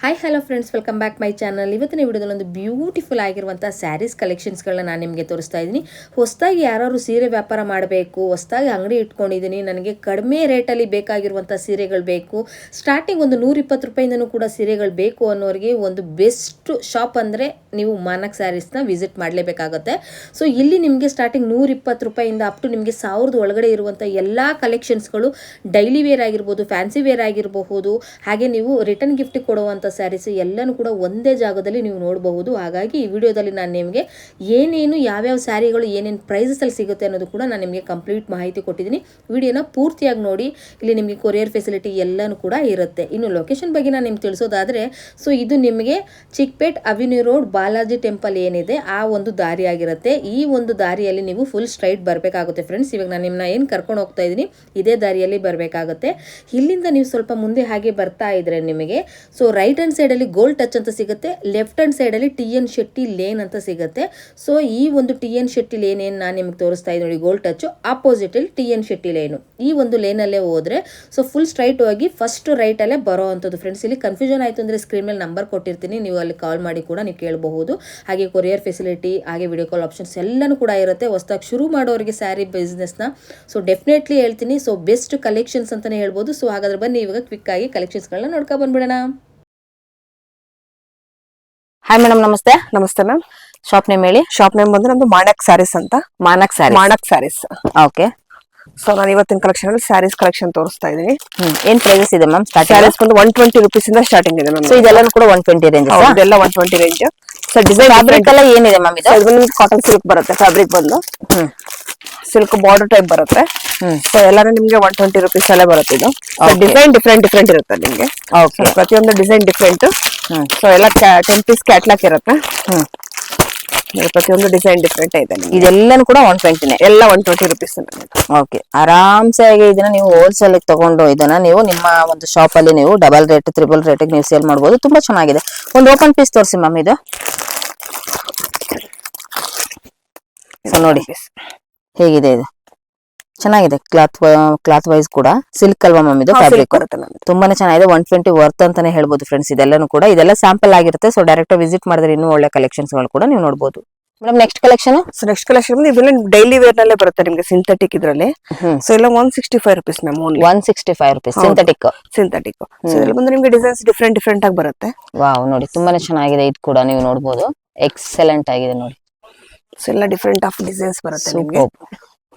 Hi hello friends, welcome back my channel. ಇವತ್ತಿನ ವಿಡಿಯೋದಲ್ಲಿ ಒಂದು ಬ್ಯೂಟಿಫುಲ್ ಆಗಿರುವಂಥ ಸ್ಯಾರೀಸ್ ಕಲೆಕ್ಷನ್ಸ್ಗಳನ್ನ ನಾನು ನಿಮಗೆ ತೋರಿಸ್ತಾ ಇದ್ದೀನಿ. ಹೊಸದಾಗಿ ಯಾರು ಸೀರೆ ವ್ಯಾಪಾರ ಮಾಡಬೇಕು, ಹೊಸದಾಗಿ ಅಂಗಡಿ ಇಟ್ಕೊಂಡಿದ್ದೀನಿ, ನನಗೆ ಕಡಿಮೆ ರೇಟಲ್ಲಿ ಬೇಕಾಗಿರುವಂಥ ಸೀರೆಗಳು ಬೇಕು, ಸ್ಟಾರ್ಟಿಂಗ್ ಒಂದು 120 ರೂಪಾಯಿಂದನೂ ಕೂಡ ಸೀರೆಗಳು ಬೇಕು ಅನ್ನೋರಿಗೆ ಒಂದು ಬೆಸ್ಟ್ ಶಾಪ್ ಅಂದರೆ ನೀವು ಮಾನಕ್ ಸ್ಯಾರೀಸ್ನ ವಿಸಿಟ್ ಮಾಡಲೇಬೇಕಾಗುತ್ತೆ. ಸೊ ಇಲ್ಲಿ ನಿಮಗೆ ಸ್ಟಾರ್ಟಿಂಗ್ 120 ರೂಪಾಯಿಂದ ಅಪ್ ಟು ನಿಮಗೆ 1000 ಒಳಗಡೆ ಇರುವಂಥ ಎಲ್ಲ ಕಲೆಕ್ಷನ್ಸ್ಗಳು ಡೈಲಿ ವೇರ್ ಆಗಿರ್ಬೋದು, ಫ್ಯಾನ್ಸಿ ವೇರ್ ಆಗಿರಬಹುದು, ಹಾಗೆ ನೀವು ರಿಟರ್ನ್ ಗಿಫ್ಟ್ ಕೊಡುವಂಥ ಸ್ಯಾರೀಸ್ ಎಲ್ಲನೂ ಕೂಡ ಒಂದೇ ಜಾಗದಲ್ಲಿ ನೀವು ನೋಡಬಹುದು. ಹಾಗಾಗಿ ಈ ವಿಡಿಯೋದಲ್ಲಿ ನಾನು ನಿಮಗೆ ಏನೇನು ಯಾವ್ಯಾವ ಸ್ಯಾರಿಗಳು ಏನೇನು ಪ್ರೈಸಸಲ್ಲಿ ಸಿಗುತ್ತೆ ಅನ್ನೋದು ಕೂಡ ನಾನು ನಿಮಗೆ ಕಂಪ್ಲೀಟ್ ಮಾಹಿತಿ ಕೊಟ್ಟಿದ್ದೀನಿ. ವಿಡಿಯೋನ ಪೂರ್ತಿಯಾಗಿ ನೋಡಿ. ಇಲ್ಲಿ ನಿಮಗೆ ಕೊರಿಯರ್ ಫೆಸಿಲಿಟಿ ಎಲ್ಲನೂ ಕೂಡ ಇರುತ್ತೆ. ಇನ್ನು ಲೊಕೇಶನ್ ಬಗ್ಗೆ ನಾನು ನಿಮ್ಗೆ ತಿಳಿಸೋದಾದರೆ, ಸೊ ಇದು ನಿಮಗೆ Chickpet avenue road Balaji temple ಏನಿದೆ ಆ ಒಂದು ದಾರಿ ಆಗಿರುತ್ತೆ. ಈ ಒಂದು ದಾರಿಯಲ್ಲಿ ನೀವು ಫುಲ್ ಸ್ಟ್ರೈಟ್ ಬರಬೇಕಾಗುತ್ತೆ ಫ್ರೆಂಡ್ಸ್. ಇವಾಗ ನಾನು ನಿಮ್ಮನ್ನ ಏನು ಕರ್ಕೊಂಡು ಹೋಗ್ತಾ ಇದ್ದೀನಿ ಇದೇ ದಾರಿಯಲ್ಲಿ ಬರಬೇಕಾಗುತ್ತೆ. ಇಲ್ಲಿಂದ ನೀವು ಸ್ವಲ್ಪ ಮುಂದೆ ಹಾಗೆ ಬರ್ತಾ ಇದ್ರೆ ನಿಮಗೆ ಸೊ ರೈಟ್ ಹ್ಯಾಂಡ್ ಸೈಡಲ್ಲಿ ಗೋಲ್ಡ್ ಟಚ್ ಅಂತ ಸಿಗುತ್ತೆ, ಲೆಫ್ಟ್ ಹ್ಯಾಂಡ್ ಸೈಡಲ್ಲಿ TN ಶೆಟ್ಟಿ ಲೇನ್ ಅಂತ ಸಿಗುತ್ತೆ. ಸೊ ಈ ಒಂದು TN ಶೆಟ್ಟಿ ಲೇನ್ ಏನು ನಾನು ನಿಮ್ಗೆ ತೋರಿಸ್ತಾ ಇದ್ದೀನಿ ನೋಡಿ, ಗೋಲ್ಡ್ ಟಚ್ ಆಪೋಸಿಟಲ್ಲಿ TN ಶೆಟ್ಟಿ ಲೇನು. ಈ ಒಂದು ಲೇನಲ್ಲೇ ಹೋದರೆ ಸೊ ಫುಲ್ ಸ್ಟ್ರೈಟ್ ಹೋಗಿ ಫಸ್ಟ್ ರೈಟಲ್ಲೇ ಬರೋ ಅಂಥದ್ದು ಫ್ರೆಂಡ್ಸ್. ಇಲ್ಲಿ ಕನ್ಫ್ಯೂಷನ್ ಆಯಿತು ಅಂದರೆ ಸ್ಕ್ರೀನ್ ಮೇಲೆ ನಂಬರ್ ಕೊಟ್ಟಿರ್ತೀನಿ, ನೀವು ಅಲ್ಲಿ ಕಾಲ್ ಮಾಡಿ ಕೂಡ ನೀವು ಕೇಳಬಹುದು. ಹಾಗೆ ಕೊರಿಯರ್ ಫೆಸಿಲಿಟಿ, ಹಾಗೆ ವಿಡಿಯೋ ಕಾಲ್ ಆಪ್ಷನ್ಸ್ ಎಲ್ಲನೂ ಕೂಡ ಇರುತ್ತೆ. ಹೊಸದಾಗಿ ಶುರು ಮಾಡೋರಿಗೆ ಸ್ಯಾರಿ ಬಿಸ್ನೆಸ್ನ ಸೊ ಡೆಫಿನೆಟ್ಲಿ ಹೇಳ್ತೀನಿ. ಸೊ ಬೆಸ್ಟ್ ಕಲೆಕ್ಷನ್ಸ್ ಅಂತಲೇ ಹೇಳ್ಬೋದು. ಸೊ ಹಾಗಾದ್ರೆ ಬನ್ನಿ ಇವಾಗ ಕ್ವಿಕ್ ಆಗಿ ಕಲೆಕ್ಷನ್ಸ್ಗಳನ್ನ ನೋಡ್ಕೊ ಬಂದ್ಬಿಡೋಣ. ಹಾಯ್ ಮೇಡಮ್, ನಮಸ್ತೆ. ನಮಸ್ತೆ ಮ್ಯಾಮ್. ಶಾಪ್ ನೇಮ್ ಹೇಳಿ. ಶಾಪ್ ನೇಮ್ ಬಂದ್ರೆ ನಮ್ದು ಮಾನಕ್ ಸ್ಯಾರೀಸ್ ಅಂತ. ಮಾನಕ್ ಸ್ಯಾರೀಸ್. ಓಕೆ. ಸೊ ನಾನು ಇವತ್ತಿನ ಕಲೆಕ್ಷನ್ ಅಲ್ಲಿ ಸ್ಯಾರೀಸ್ ಕಲೆಕ್ಷನ್ ತೋರಿಸ್ತಾ ಇದ್ದೀನಿ. ಏನ್ ಪ್ರೈಸಸ್ ಇದೆ ಮ್ಯಾಮ್? ಸ್ಯಾರೀಸ್ ಬಂದು 120 ರೂಪೀಸ್ ಇಂದ ಸ್ಟಾರ್ಟಿಂಗ್ ಇದೆ ಮ್ಯಾಮ್. ಸೊ ಇದೆಲ್ಲ ಕೂಡ 120 ರೇಂಜ್. ಇದೆಲ್ಲ 120 ರೇಂಜ್. ಸೊ ಡಿಸೈನ್ ಫ್ಯಾಬ್ರಿಕ್ ಎಲ್ಲ ಏನಿದೆ ಮ್ಯಾಮ್? ಇದು ಬಂದು ಕಾಟನ್ ಸಿಲ್ಕ್ ಬರುತ್ತೆ. ಫ್ಯಾಬ್ರಿಕ್ ಬಂದು ಸಿಲ್ಕ್ ಬಾರ್ಡರ್ ಟೈಪ್ ಬರುತ್ತೆ. ಸೊ ಎಲ್ಲಾನು ನಿಮ್ಗೆ 120 ರೂಪೀಸ್ ಅಲ್ಲೇ ಬರುತ್ತೆ. ಇದು ಡಿಸೈನ್ ಡಿಫ್ರೆಂಟ್ ಇರುತ್ತೆ ನಿಮ್ಗೆ. ಪ್ರತಿಯೊಂದು ಡಿಸೈನ್ ಡಿಫ್ರೆಂಟ್. ಸೊ ಎಲ್ಲ 10 ಪೀಸ್ ಕ್ಯಾಟ್ಲಾಗ್ ಇರುತ್ತೆ. ಪ್ರತಿಯೊಂದು ಡಿಸೈನ್ ಡಿಫ್ರೆಂಟ್ ಇದೆ. ಇದೆಲ್ಲನೂ ಕೂಡ 120 ಎಲ್ಲ 120 ರೂಪೀಸ್. ಓಕೆ. ಆರಾಮ್ಸೆ ಆಗಿ ಇದನ್ನ ನೀವು ಹೋಲ್ಸೇಲ್ ತಗೊಂಡು ಇದನ್ನ ನೀವು ನಿಮ್ಮ ಒಂದು ಶಾಪ್ ಅಲ್ಲಿ ನೀವು ಡಬಲ್ ರೇಟ್ ಟ್ರಿಬಲ್ ರೇಟ್ ನೀವು ಸೇಲ್ ಮಾಡಬಹುದು. ತುಂಬಾ ಚೆನ್ನಾಗಿದೆ. ಒಂದು ಓಪನ್ ಪೀಸ್ ತೋರಿಸಿ ಮ್ಯಾಮ್. ಇದು ಸೊ ನೋಡಿ ಹೇಗಿದೆ. ಇದು ಚೆನ್ನಾಗಿದೆ. ಕ್ಲಾತ್ ವೈಸ್ ಕೂಡ ಸಿಲ್ಕ್ ಅಲ್ವಾ ಮ್ಯಾಮ್? ಇದು ಫ್ಯಾಬ್ರಿಕ್ ತುಂಬಾನೇ ಚೆನ್ನಾಗಿದೆ. 120 ವರ್ತ್ ಅಂತಾನೆ ಹೇಳ್ಬೋದು ಫ್ರೆಂಡ್ಸ್. ಇದೆಲ್ಲನೂ ಕೂಡ ಇದೆಲ್ಲ ಸ್ಯಾಂಪಲ್ ಆಗಿರುತ್ತೆ. ಸೊ ಡೈರೆಕ್ಟ್ ವಿಸಿಟ್ ಮಾಡಿದ್ರೆ ಇನ್ನೂ ಒಳ್ಳೆ ಕಲೆಕ್ಷನ್ಸ್ ಗಳು ಕೂಡ ನೀವು ನೋಡಬಹುದು. Madam next collection. So next collection ಇದೆಲ್ಲ ಡೈಲಿ ವೇರ್ ನಲ್ಲೇ ಬರುತ್ತೆ ನಿಮ್ಗೆ, ಸಿಂಥೆಟಿಕ್ ಇದ್ರಲ್ಲಿ. ಸೊ ಎಲ್ಲ 165 rupees ma'am. 165 rupees synthetic. So ಇದ್ರಲ್ಲಿ ಬಂದ್ರೆ ನಿಮ್ಗೆ ಡಿಸೈನ್ಸ್ ಡಿಫ್ರೆಂಟ್ ಆಗಿ ಬರುತ್ತೆ. ವಾವ್, ನೋಡಿ ತುಂಬಾನೇ ಚೆನ್ನಾಗಿದೆ. ಇದು ಕೂಡ ನೀವು ನೋಡಬಹುದು. ಎಕ್ಸಲೆಂಟ್ ಆಗಿದೆ ನೋಡಿ. ಸೊ ಎಲ್ಲ ಡಿಫ್ರೆಂಟ್ ಆಫ್ ಡಿಸೈನ್ಸ್ ಬರುತ್ತೆ ನಿಮ್ಗೆ.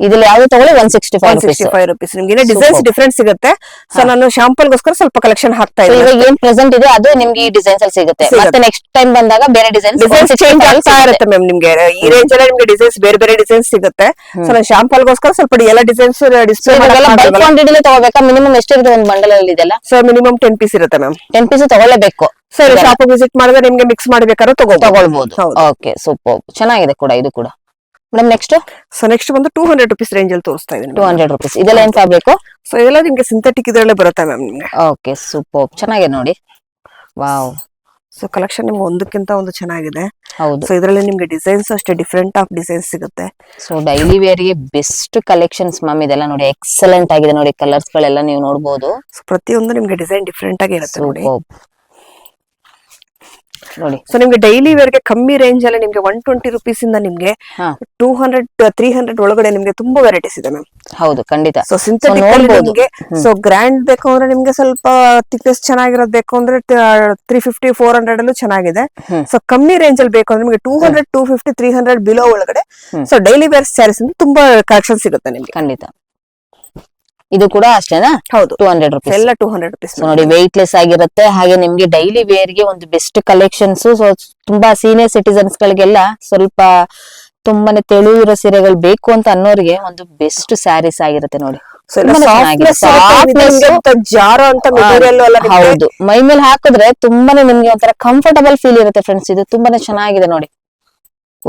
ಇದ್ರಲ್ಲಿ ಯಾವ್ದು ತಗೊಳ್ಳಿ 165 ರೂಪೀಸ್. ನಿಮ್ಗೆ ಡಿಸೈನ್ಸ್ ಡಿಫ್ರೆಂಟ್ ಸಿಗುತ್ತೆ. ಸೊ ನಾನು ಶಾಂಪಲ್ ಗೋಸ್ಕರ ಸ್ವಲ್ಪ ಕಲೆಕ್ಷನ್ ಹಾಕ್ತಾ ಇದ್ದೀನಿ. ಇವಾಗ ಏನ್ ಪ್ರೆಸೆಂಟ್ ಇದೆ ಅದು ನಿಮ್ಗೆ ಈ ಡಿಸೈನ್ಸ್ ಅಲ್ಲಿ ಸಿಗುತ್ತೆ. ಮತ್ತೆ ನೆಕ್ಸ್ಟ್ ಟೈಮ್ ಬಂದಾಗ ಬೇರೆ ಡಿಸೈನ್ಸ್ ಚೇಂಜ್ ಆಗ್ತಾ ಇರುತ್ತೆ ಮ್ಯಾಮ್. ನಿಮ್ಗೆ ಈ ರೇಂಜ್ ಅಲ್ಲಿ ನಿಮ್ಗೆ ಡಿಸೈನ್ಸ್ ಬೇರೆ ಡಿಸೈನ್ಸ್ ಸಿಗುತ್ತೆ. ಸೊ ನಾನು ಶಾಂಪಲ್ ಗೋಸ್ಕರ ಸ್ವಲ್ಪ ಎಲ್ಲ ಡಿಸೈನ್ಸ್ ಡಿಸ್ಪ್ಲೇ ಬಲ್ಕ್ ಕ್ವಾಂಟಿಟಿಲಿ ತಗೋಬೇಕಾ? ಮಿನಿಮಮ್ ಎಷ್ಟಿರುತ್ತೆ ಒಂದು ಬಂಡಲ್ ಅಲ್ಲಿ? ಇದೆಲ್ಲ ಸೊ ಮಿನಿಮಮ್ 10 ಪೀಸ್ ಇರುತ್ತೆ ಮ್ಯಾಮ್. 10 ಪೀಸ್ ತಗೊಳ್ಳೇಬೇಕು. ಸರ್ ಶಾಪ್ ವಿಸಿಟ್ ಮಾಡಿದ್ರೆ ನಿಮ್ಗೆ ಮಿಕ್ಸ್ ಮಾಡ್ಬೇಕಾದ್ರೆ ತಗೊಳ್ಬಹುದು. Okay, super. ಚೆನ್ನಾಗಿದೆ ಕೂಡ ಇದು ಕೂಡ. Madam next. ಸೊ ನೆಕ್ಸ್ಟ್ ಬಂದು 200 ರೂಪೀಸ್ ರೇಂಜ್ ಅಲ್ಲಿ ತೋರಿಸ್ತಾ ಇದ್ದೀನಿ. 200 ರೂಪೀಸ್. ಇದೆಲ್ಲ ಏನ್ ಫ್ಯಾಬ್ರಿಕ್? ಸೊ ಇದೆಲ್ಲ ನಿಮ್ಗೆ ಸಿಂಥೆಟಿಕ್ ಇದರಲ್ಲೇ ಬರುತ್ತೆ ಮ್ಯಾಮ್ ನಿಮ್ಗೆ. Okay, super. ಚೆನ್ನಾಗಿದೆ ನೋಡಿ. ವಾವ್. ಸೊ ಕಲೆಕ್ಷನ್ ನಿಮ್ಗೆ ಒಂದಕ್ಕಿಂತ ಒಂದು ಚೆನ್ನಾಗಿದೆ. ಹೌದು. ಸೊ ಇದರಲ್ಲಿ ನಿಮ್ಗೆ ಡಿಸೈನ್ಸ್ ಅಷ್ಟೇ ಡಿಫ್ರೆಂಟ್ ಆಫ್ ಡಿಸೈನ್ಸ್ ಸಿಗುತ್ತೆ. ಸೊ ಡೈಲಿ ವೇರ್ ಗೆ ಬೆಸ್ಟ್ ಕಲೆಕ್ಷನ್ಸ್ ಮ್ಯಾಮ್. ಇದೆಲ್ಲ ನೋಡಿ ಎಕ್ಸಲೆಂಟ್ ಆಗಿದೆ ನೋಡಿ. ಕಲರ್ಸ್ ಗಳೆಲ್ಲ ನೀವು ನೋಡಬಹುದು. ಸೊ ಪ್ರತಿಯೊಂದು ನಿಮ್ಗೆ ಡಿಸೈನ್ ಡಿಫ್ರೆಂಟ್ ಆಗಿ ಇರುತ್ತೆ ನೋಡಿ. ನೋಡಿ. ಸೊ ನಿಮ್ಗೆ ಡೈಲಿ ವೇರ್ ಗೆ ಕಮ್ಮಿ ರೇಂಜ್ ಅಲ್ಲಿ ನಿಮ್ಗೆ 120 ರೂಪೀಸ್ ಇಂದ ನಿಮ್ಗೆ 200 300 ಒಳಗಡೆ ನಿಮ್ಗೆ ತುಂಬಾ ವೆರೈಟೀಸ್ ಇದೆ ಮ್ಯಾಮ್. ಹೌದು, ಖಂಡಿತ. ಸೊ ಸಿಂಥೆಟಿಕ್ ನಿಮ್ಗೆ ಸೊ ಗ್ರ್ಯಾಂಡ್ ಬೇಕು ಅಂದ್ರೆ ನಿಮ್ಗೆ ಸ್ವಲ್ಪ ಥಿಕ್ನೆಸ್ ಚೆನ್ನಾಗಿರೋದು ಬೇಕು ಅಂದ್ರೆ 350 400 ಅಲ್ಲೂ ಚೆನ್ನಾಗಿದೆ. ಸೊ ಕಮ್ಮಿ ರೇಂಜ್ ಅಲ್ಲಿ ಬೇಕು ಅಂದ್ರೆ ನಿಮ್ಗೆ 200 250 300 ಬಿಲೋ ಒಳಗಡೆ ಸೊ ಡೈಲಿ ವೇರ್ ಸ್ಯಾರೀಸ್ ತುಂಬಾ ಕಲೆಕ್ಷನ್ ಸಿಗುತ್ತೆ ನಿಮ್ಗೆ. ಖಂಡಿತ. ಇದು ಕೂಡ ಅಷ್ಟೇನಾ? ಹೌದು, 200 ರೂಪೀಸ್. ಎಲ್ಲ 200 ರೂಪೀಸ್ ನೋಡಿ. ವೆಯ್ಟ್ ಲೆಸ್ ಆಗಿರುತ್ತೆ. ಹಾಗೆ ನಿಮ್ಗೆ ಡೈಲಿ ವೇರ್ ಗೆ ಒಂದು ಬೆಸ್ಟ್ ಕಲೆಕ್ಷನ್ಸ್. ಸೊ ತುಂಬಾ ಸೀನಿಯರ್ ಸಿಟಿಸನ್ಸ್ ಗಳಿಗೆಲ್ಲ ಸ್ವಲ್ಪ ತುಂಬಾನೇ ತೆಳುವಿರೋ ಸೀರೆಗಳು ಬೇಕು ಅಂತ ಅನ್ನೋರಿಗೆ ಒಂದು ಬೆಸ್ಟ್ ಸ್ಯಾರೀಸ್ ಆಗಿರುತ್ತೆ ನೋಡಿ. ಹೌದು, ಮೈ ಮೇಲೆ ಹಾಕಿದ್ರೆ ತುಂಬಾನೇ ನಿಮ್ಗೆ ಒಂಥರ ಕಂಫರ್ಟಬಲ್ ಫೀಲ್ ಇರುತ್ತೆ ಫ್ರೆಂಡ್ಸ್. ಇದು ತುಂಬಾನೇ ಚೆನ್ನಾಗಿದೆ ನೋಡಿ,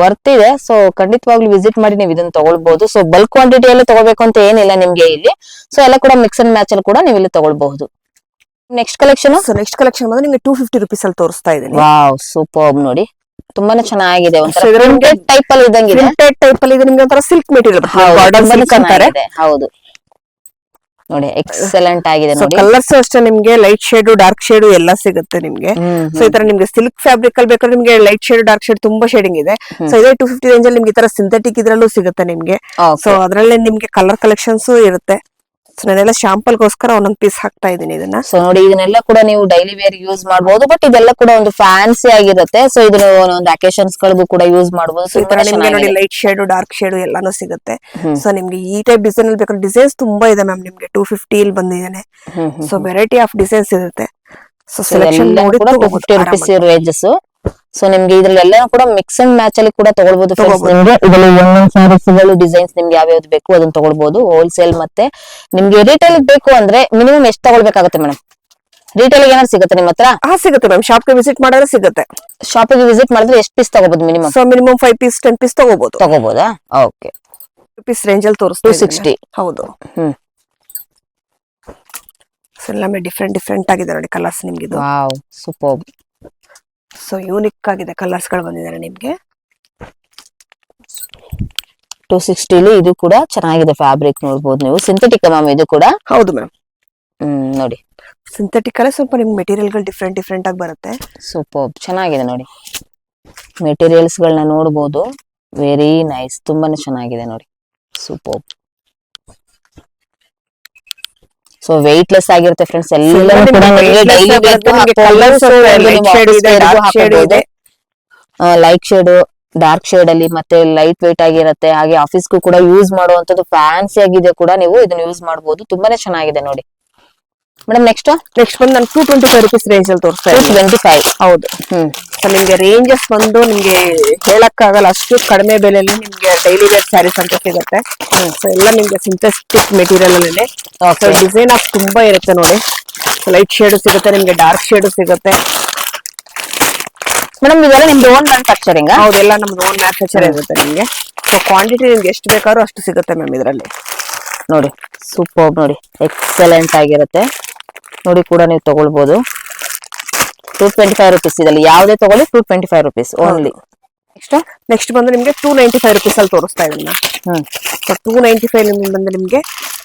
ವರ್ತ್ ಇದೆ. ಸೊ ಖಂಡಿತವಾಗ್ಲೂ ವಿಸಿಟ್ ಮಾಡಿ ನೀವು ಇದನ್ನ ತಗೊಳ್ಬಹುದು. ಸೊ ಬಲ್ಕ್ ಕ್ವಾಂಟಿಟಿಯಲ್ಲಿ ತಗೋಬೇಕು ಅಂತ ಏನಿಲ್ಲ ನಿಮ್ಗೆ ಇಲ್ಲಿ. ಸೊ ಎಲ್ಲ ಕೂಡ ಮಿಕ್ಸ್ ಅಂಡ್ ಮ್ಯಾಚ್ ಅಲ್ಲಿ ಕೂಡ ನೀವು ಇಲ್ಲಿ ತಗೊಳ್ಬಹುದು. Next collection. So next collection ಬಂದ್ರೆ ನಿಮ್ಗೆ 250 ರೂಪೀಸ್ ಅಲ್ಲಿ ತೋರಿಸ್ತಾ ಇದ್ದೀನಿ. ವಾವ್, ಸೂಪರ್ ನೋಡಿ. ತುಂಬಾನೇ ಚೆನ್ನಾಗಿದೆ. ಒಂಥರ ಟೈಪ್ ಅಲ್ಲಿ ಇದ್ದಂಗಿದೆ. ಟೈಪ್ ಅಲ್ಲಿ ಇದೆ ನಿಮ್ಗೆ ಒಂಥರ ಸಿಲ್ಕ್ ಮೆಟೀರಿಯಲ್. ಹೌದು. ನೋಡಿ ಎಕ್ಸಲೆಂಟ್ ಆಗಿದೆ ಸೊ ನೋಡಿ. ಕಲರ್ಸ್ ಅಷ್ಟೇ ನಿಮ್ಗೆ ಲೈಟ್ ಶೇಡ್ ಡಾರ್ಕ್ ಶೇಡ್ ಎಲ್ಲ ಸಿಗುತ್ತೆ ನಿಮ್ಗೆ. ಸೊ ಈ ತರ ನಿಮ್ಗೆ ಸಿಲ್ಕ್ ಫ್ಯಾಬ್ರಿಕ್ ಅಲ್ಲಿ ಬೇಕಾದ್ರೆ ನಿಮ್ಗೆ ಲೈಟ್ ಶೇಡ್ ಡಾರ್ಕ್ ಶೇಡ್ ತುಂಬಾ ಶೇಡಿಂಗ್ ಇದೆ. ಸೊ ಇದೇ 250 ರೇಂಜ್ ಅಲ್ಲಿ ನಿಮ್ಗೆ ಈ ತರ ಸಿಂಥೆಟಿಕ್ ಇದ್ರಲ್ಲೂ ಸಿಗುತ್ತೆ ನಿಮ್ಗೆ. ಸೊ ಅದ್ರಲ್ಲೇ ನಿಮ್ಗೆ ಕಲರ್ ಕಲೆಕ್ಷನ್ಸ್ ಇರುತ್ತೆ. ಸೊ ನಾನೆಲ್ಲ ಶಾಂಪಲ್ ಗೋಸ್ಕರ ಒಂದೊಂದ್ ಪೀಸ್ ಹಾಕ್ತಾ ಇದೀನಿ ಇದನ್ನ. ಸೊ ನೋಡಿ ಇದನ್ನೆಲ್ಲ ಕೂಡ ನೀವು ಡೈಲಿ ವೇರ್ ಯೂಸ್ ಮಾಡಬಹುದು, ಬಟ್ ಇದೆಲ್ಲ ಕೂಡ ಒಂದು ಫ್ಯಾನ್ಸಿ ಆಗಿರುತ್ತೆ. ಸೊ ಇದನ್ನ ಒಂದು ಅಕೇಶನ್ಸ್ ಗಳಿಗೂ ಕೂಡ ಯೂಸ್ ಮಾಡಬಹುದು. ಸೊ ಈ ತರ ನಿಮ್ಗೆ ನೋಡಿ ಲೈಟ್ ಶೇಡ್ ಡಾರ್ಕ್ ಶೇಡ್ ಎಲ್ಲಾನು ಸಿಗುತ್ತೆ. ಸೊ ನಿಮ್ಗೆ ಈ ಟೈಪ್ ಡಿಸೈನ್ ಅಲ್ಲಿ ಬೇಕಾದ್ರೆ ಡಿಸೈನ್ಸ್ ತುಂಬಾ ಇದೆ ಮ್ಯಾಮ್. ನಿಮ್ಗೆ 250 ಇಲ್ಲಿ ಬಂದಿದ್ದಾನೆ. ಸೊ ವೆರೈಟಿ ಆಫ್ ಡಿಸೈನ್ಸ್ ಇರುತ್ತೆ. ಸೊ ಸೆಲೆಕ್ಷನ್ ನೋಡಿ 250 rupees ರೇಂಜಸ್. ಸೊ ನಿಮ್ಗೆ ಇದ್ರಲ್ಲೆಲ್ಲ ಕೂಡ ಮಿಕ್ಸ್ ಅಂಡ್ ಮ್ಯಾಚ್ ಅಲ್ಲಿ ಕೂಡ ತಗೊಳ್ಬಹುದು. ನಿಮ್ಗೆ ಇದರಲ್ಲಿ ಒಂದೊಂದು ಸ್ಯಾರೀಸ್ ಗಳು ಡಿಸೈನ್ಸ್ ನಿಮ್ಗೆ ಯಾವ್ಯಾವ್ದು ಬೇಕು ಅದನ್ನ ತಗೊಳ್ಬಹುದು. ಹೋಲ್ಸೇಲ್ ಮತ್ತೆ ನಿಮ್ಗೆ ರಿಟೇಲ್ ಬೇಕು ಅಂದ್ರೆ ಮಿನಿಮಮ್ ಎಷ್ಟು ತಗೊಳ್ಬೇಕಾಗುತ್ತೆ ಮೇಡಮ್? ರಿಟೇಲ್ ಏನಾದ್ರು ಸಿಗುತ್ತೆ ನಿಮ್ಮ ಹತ್ರ? ಸಿಗುತ್ತೆ ಮ್ಯಾಮ್. ಶಾಪ್ ಗೆ ವಿಸಿಟ್ ಮಾಡಿದ್ರೆ ಸಿಗುತ್ತೆ. ಶಾಪಿಗೆ ವಿಸಿಟ್ ಮಾಡಿದ್ರೆ ಎಷ್ಟು ಪೀಸ್ ತಗೋಬಹುದು minimum? So minimum 5 piece 10 piece ತಗೋಬಹುದಾ? ಓಕೆ. ಪೀಸ್ ರೇಂಜ್ ಅಲ್ಲಿ ತೋರಿಸ್ತಾ 260. ಹೌದು. ಸೊ ಎಲ್ಲಾமே ಡಿಫ್ರೆಂಟ್ ಆಗಿದೆ ನೋಡಿ ಕಲರ್ಸ್ ನಿಮ್ಗೆ ಇದು. Wow super. ಸೊ ಯೂನಿಕ್ ಆಗಿದೆ ಕಲರ್ಸ್ ಗಳು ಬಂದಿದ್ದಾರೆ ನಿಮ್ಗೆ. 260 ಇದು ಕೂಡ ಚೆನ್ನಾಗಿದೆ ಫ್ಯಾಬ್ರಿಕ್ ನೋಡಬಹುದು ನೀವು. ಸಿಂಥೆಟಿಕ್ ಮ್ಯಾಮ್ ಇದು ಕೂಡ? ಹೌದು ಮ್ಯಾಮ್. ನೋಡಿ ಸಿಂಥೆಟಿಕ್ ಅಲ್ಲೇ ಸ್ವಲ್ಪ ನಿಮ್ಗೆ ಮೆಟೀರಿಯಲ್ ಗಳು ಡಿಫ್ರೆಂಟ್ ಆಗಿ ಬರುತ್ತೆ. ಸೂಪರ್ ಚೆನ್ನಾಗಿದೆ ನೋಡಿ. ಮೆಟೀರಿಯಲ್ಸ್ ಗಳನ್ನ ನೋಡಬಹುದು. ವೆರಿ ನೈಸ್, ತುಂಬಾನೇ ಚೆನ್ನಾಗಿದೆ ನೋಡಿ. ಸೂಪರ್. ಸೊ ವೆಯ್ಟ್ ಲೆಸ್ ಆಗಿರುತ್ತೆ ಫ್ರೆಂಡ್ಸ್. ಎಲ್ಲ ಲೈಟ್ ಶೇಡ್ ಡಾರ್ಕ್ ಶೇಡ್ ಅಲ್ಲಿ ಮತ್ತೆ ಲೈಟ್ ವೆಯ್ಟ್ ಆಗಿರುತ್ತೆ. ಹಾಗೆ ಆಫೀಸ್ಗೂ ಕೂಡ ಯೂಸ್ ಮಾಡುವಂತದ್ದು ಫ್ಯಾನ್ಸಿ ಆಗಿದೆ ಕೂಡ. ನೀವು ಇದನ್ನ ಯೂಸ್ ಮಾಡಬಹುದು. ತುಂಬಾನೇ ಚೆನ್ನಾಗಿದೆ ನೋಡಿ ಮೇಡಮ್. ನೆಕ್ಸ್ಟ್ ಬಂದು ನಾನು 225 rupees ರೇಂಜ್ ಅಲ್ಲಿ ತೋರಿಸ್ತಾ ಇದ್ದೀನಿ. 225. ಹೌದು. ಸೊ ನಿಮ್ಗೆ ರೇಂಜಸ್ ಬಂದು ನಿಮ್ಗೆ ಹೇಳಕ್ ಆಗಲ್ಲ, ಅಷ್ಟು ಕಡಿಮೆ ಬೆಲೆಯಲ್ಲಿ ನಿಮ್ಗೆ ಡೈಲಿ ವೇರ್ ಸ್ಯಾರೀಸ್ ಅಂತ ಸಿಗುತ್ತೆ. ಸೊ ಎಲ್ಲ ನಿಮ್ಗೆ ಸಿಂಥೆಟಿಕ್ ಮೆಟೀರಿಯಲ್ ಅಲ್ಲಿ ಡಿಸೈನ್ ಆಫ್ ತುಂಬಾ ಇರುತ್ತೆ ನೋಡಿ. ಲೈಟ್ ಶೇಡ್ ಸಿಗುತ್ತೆ ನಿಮ್ಗೆ, ಡಾರ್ಕ್ ಶೇಡ್ ಸಿಗುತ್ತೆ. ಮೇಡಮ್ ಇದೆಲ್ಲ ನಿಮ್ದು ಓನ್ ಮ್ಯಾನುಫ್ಯಾಕ್ಚರಿಂಗ್? ಹೌದೆಲ್ಲ ನಮ್ದು ಓನ್ ಮ್ಯಾನುಫ್ಯಾಕ್ಚರ್ ಇರುತ್ತೆ ನಿಮ್ಗೆ. ಸೊ ಕ್ವಾಂಟಿಟಿ ನಿಮ್ಗೆ ಎಷ್ಟು ಬೇಕಾದ್ರೂ ಅಷ್ಟು ಸಿಗುತ್ತೆ ಮ್ಯಾಮ್ ಇದರಲ್ಲಿ. ನೋಡಿ ಸೂಪರ್ ನೋಡಿ, ಎಕ್ಸಲೆಂಟ್ ಆಗಿರುತ್ತೆ ನೋಡಿ. ಕೂಡ ನೀವು ತಗೊಳ್ಬಹುದು. 225 rupees ಇದರಲ್ಲಿ ಯಾವುದೇ ತಗೊಳ್ಳಿ 225 rupees ಓನ್ಲಿ. ನೆಕ್ಸ್ಟ್ ಬಂದು ನಿಮ್ಗೆ 295 rupees ಅಲ್ಲಿ ತೋರಿಸ್ತಾ ಇದನ್ನ. ಸೊ 295 ಬಂದು ನಿಮ್ಗೆ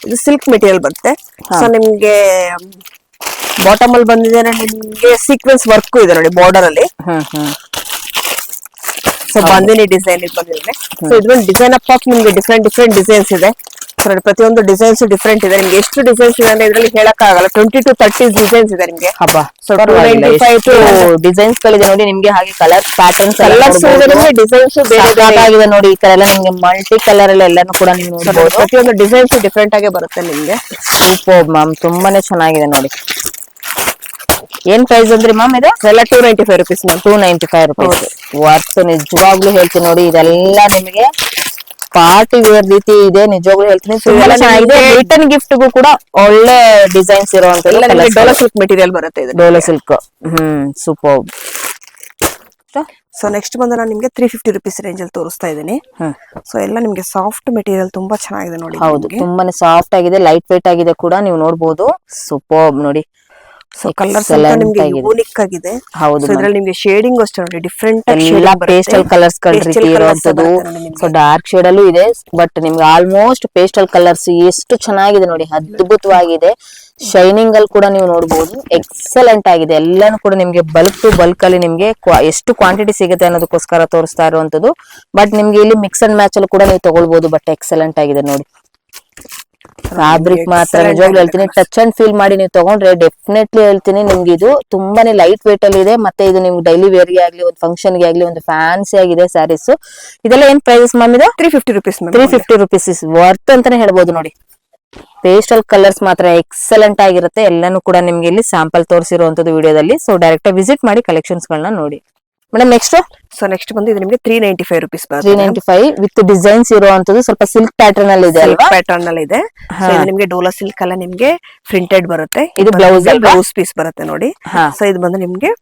ಇದು ಸಿಲ್ಕ್ ಮೆಟೀರಿಯಲ್ ಬರುತ್ತೆ. ಸೊ ನಿಮ್ಗೆ ಬಾಟಮ್ ಅಲ್ಲಿ ಬಂದಿದೆ ನಿಮ್ಗೆ ಸೀಕ್ವೆನ್ಸ್ ವರ್ಕ್ ಇದೆ ನೋಡಿ ಬಾರ್ಡರ್ ಅಲ್ಲಿ. ಸೊ ಬಾಂದಿನಿ ಡಿಸೈನ್ ಬಂದಿದೆ. ಸೊ ಇದ್ರಲ್ಲಿ ಡಿಸೈನ್ ಅಪ್ ನಿಮ್ಗೆ ಡಿಫ್ರೆಂಟ್ ಡಿಸೈನ್ಸ್ ಇದೆ. ಪ್ರತಿಯೊಂದು ಡಿಸೈನ್ಸ್ ಡಿಫ್ರೆಂಟ್ ಇದೆ. ನಿಮ್ಗೆ ಎಷ್ಟು ಡಿಸೈನ್ಸ್ ಇದೆ ಅಂದ್ರೆ ಇದ್ರಲ್ಲಿ ಹೇಳಕ್ ಆಗಲ್ಲ. 20 to 30 ಡಿಸೈನ್ಸ್ ಇದೆ ನಿಮ್ಗೆ. ಸೊ 295 ಡಿಸೈನ್ಸ್ ಗಳಿದೆ ನೋಡಿ ನಿಮ್ಗೆ. ಹಾಗೆ ಕಲರ್ ಪ್ಯಾಟರ್ನ್ಸ್ ಡಿಸೈನ್ಸ್ ಬೇರೆ ನೋಡಿ. ಈ ತರ ಎಲ್ಲ ನಿಮ್ಗೆ ಮಲ್ಟಿ ಕಲರ್ ಎಲ್ಲಾನು ಕೂಡ ನೀವು ನೋಡಬಹುದು. ಪ್ರತಿಯೊಂದು ಡಿಸೈನ್ಸ್ ಡಿಫ್ರೆಂಟ್ ಆಗಿ ಬರುತ್ತೆ ನಿಮ್ಗೆ. ಸೂಪರ್ ಮ್ಯಾಮ್, ತುಂಬಾನೇ ಚೆನ್ನಾಗಿದೆ ನೋಡಿ. ಏನ್ ಪ್ರೈಸ್ ಅಂದ್ರಿ ಮ್ಯಾಮ್ ಇದು? ಎಲ್ಲ 295 rupees ಮ್ಯಾಮ್. 295 rupees worth. ನಿಜವಾಗ್ಲೂ ಹೇಳ್ತೀನಿ ನೋಡಿ, ಇದೆಲ್ಲ ನಿಮಗೆ ಪಾರ್ಟಿ ವೇರ್ ರೀತಿ ಇದೆ. ನಿಜವಾಗ್ಲೂ ಹೇಳ್ತೀನಿ ತುಂಬಾ ಚೆನ್ನಾಗಿದೆ. ರಿಟರ್ನ್ ಗಿಫ್ಟ್ ಗೂ ಕೂಡ ಒಳ್ಳೆ ಡಿಸೈನ್ಸ್ ಇರುವಂತದ್ದು. ಡೋಲಾ ಸಿಲ್ಕ್ ಮೆಟೀರಿಯಲ್ ಬರುತ್ತೆ ಇದು. Dhola silk. Super. So next ಬಂದು ನಾನು ನಿಮ್ಗೆ 350 rupees ರೇಂಜ್ ಅಲ್ಲಿ ತೋರಿಸ್ತಾ ಇದ್ದೀನಿ. ಸೊ ಎಲ್ಲ ನಿಮ್ಗೆ ಸಾಫ್ಟ್ ಮೆಟೀರಿಯಲ್ ತುಂಬಾ ಚೆನ್ನಾಗಿದೆ ನೋಡಿ. ಹೌದು, ತುಂಬಾನೇ ಸಾಫ್ಟ್ ಆಗಿದೆ, ಲೈಟ್ ವೇಟ್ ಆಗಿದೆ ಕೂಡ. ನೀವು ನೋಡಬಹುದು. ಸೂಪರ್ ನೋಡಿ. ಸೊ ಕಲರ್ಸ್ ನಿಮ್ಗೆ ಯೂನಿಕ್ ಆಗಿದೆ. ಹೌದು, ಇದ್ರಲ್ಲಿ ನಿಮ್ಗೆ ಶೇಡಿಂಗ್ ಅಷ್ಟೇ ನೋಡಿ ಡಿಫ್ರೆಂಟ್ ಪೇಸ್ಟಲ್ ಕಲರ್ಸ್ ಗಳ ರೀತಿ ಇರುವಂತದ್ದು. ಸೊ ಡಾರ್ಕ್ ಶೇಡ್ ಅಲ್ಲೂ ಇದೆ, ಬಟ್ ನಿಮ್ಗೆ ಆಲ್ಮೋಸ್ಟ್ ಪೇಸ್ಟಲ್ ಕಲರ್ಸ್ ಎಷ್ಟು ಚೆನ್ನಾಗಿದೆ ನೋಡಿ, ಅದ್ಭುತವಾಗಿದೆ. ಶೈನಿಂಗ್ ಅಲ್ಲಿ ಕೂಡ ನೀವು ನೋಡಬಹುದು. ಎಕ್ಸಲೆಂಟ್ ಆಗಿದೆ. ಎಲ್ಲಾನು ಕೂಡ ನಿಮ್ಗೆ ಬಲ್ಕ್ ಟು ಬಲ್ಕ್ ಅಲ್ಲಿ ನಿಮ್ಗೆ ಎಷ್ಟು ಕ್ವಾಂಟಿಟಿ ಸಿಗುತ್ತೆ ಅನ್ನೋದಕ್ಕೋಸ್ಕರ ತೋರಿಸ್ತಾ ಇರುವಂತದ್ದು. ಬಟ್ ನಿಮ್ಗೆ ಇಲ್ಲಿ ಮಿಕ್ಸ್ ಅಂಡ್ ಮ್ಯಾಚ್ ಅಲ್ಲಿ ಕೂಡ ನೀವು ತಗೊಳ್ಬಹುದು. ಬಟ್ ಎಕ್ಸಲೆಂಟ್ ಆಗಿದೆ ನೋಡಿ. ಫ್ಯಾಬ್ರಿಕ್ ಮಾತ್ರ ನಿಜವಾಗ್ಲೂ ಹೇಳ್ತೀನಿ, ಟಚ್ ಅಂಡ್ ಫೀಲ್ ಮಾಡಿ ನೀವು ತಗೊಂಡ್ರೆ ಡೆಫಿನೆಟ್ಲಿ ಹೇಳ್ತೀನಿ ನಿಮ್ಗೆ ಇದು ತುಂಬಾನೇ ಲೈಟ್ ವೇಟ್ ಅಲ್ಲಿ ಇದೆ. ಮತ್ತೆ ಇದು ನಿಮ್ಗೆ ಡೈಲಿ ವೇರ್ ಗೆ ಆಗ್ಲಿ, ಒಂದು ಫಂಕ್ಷನ್ ಗೆ ಆಗ್ಲಿ, ಒಂದು ಫ್ಯಾನ್ಸಿ ಆಗಿದೆ ಸ್ಯಾರೀಸ್. ಇದೆಲ್ಲ ಏನ್ ಪ್ರೈಸಸ್ ಮ್ಯಾಮ್ ಇದು? 350 rupees. 350 rupees ಇಸ್ ವರ್ತ್ ಅಂತಾನೆ ಹೇಳ್ಬೋದು ನೋಡಿ. ಪೇಸ್ಟಲ್ ಕಲರ್ಸ್ ಮಾತ್ರ ಎಕ್ಸಲೆಂಟ್ ಆಗಿರುತ್ತೆ. ಎಲ್ಲಾನು ಕೂಡ ನಿಮ್ಗೆ ಇಲ್ಲಿ ಸ್ಯಾಂಪಲ್ ತೋರಿಸಿರುವಂತದ್ದು ವಿಡಿಯೋದಲ್ಲಿ. ಸೊ ಡೈರೆಕ್ಟ್ ವಿಸಿಟ್ ಮಾಡಿ ಕಲೆಕ್ಷನ್ಸ್ ಗಳನ್ನ ನೋಡಿ. Madam next? ಸೊ ನೆಕ್ಸ್ಟ್ ಬಂದು ಇದು ನಿಮಗೆ 395 rupees. 395 ವಿತ್ ಡಿಸೈನ್ಸ್ ಇರುವಂತದ್ದು. ಸ್ವಲ್ಪ ಸಿಲ್ಕ್ ಪ್ಯಾಟರ್ನ್ ಅಲ್ಲಿ ಇದೆ ಅಲ್ವಾ? ಪ್ಯಾಟರ್ನ್ ಅಲ್ಲಿ ಇದೆ. ಇದು ನಿಮಗೆ ಡೋಲಾ ಸಿಲ್ಕ್ ಅಲ್ಲ ನಿಮ್ಗೆ ಪ್ರಿಂಟೆಡ್ ಬರುತ್ತೆ. ಇದು ಬ್ಲೌಸ್ ಪೀಸ್ ಬರುತ್ತೆ ನೋಡಿ. ಸೊ ಇದು ಬಂದು ನಿಮ್ಗೆ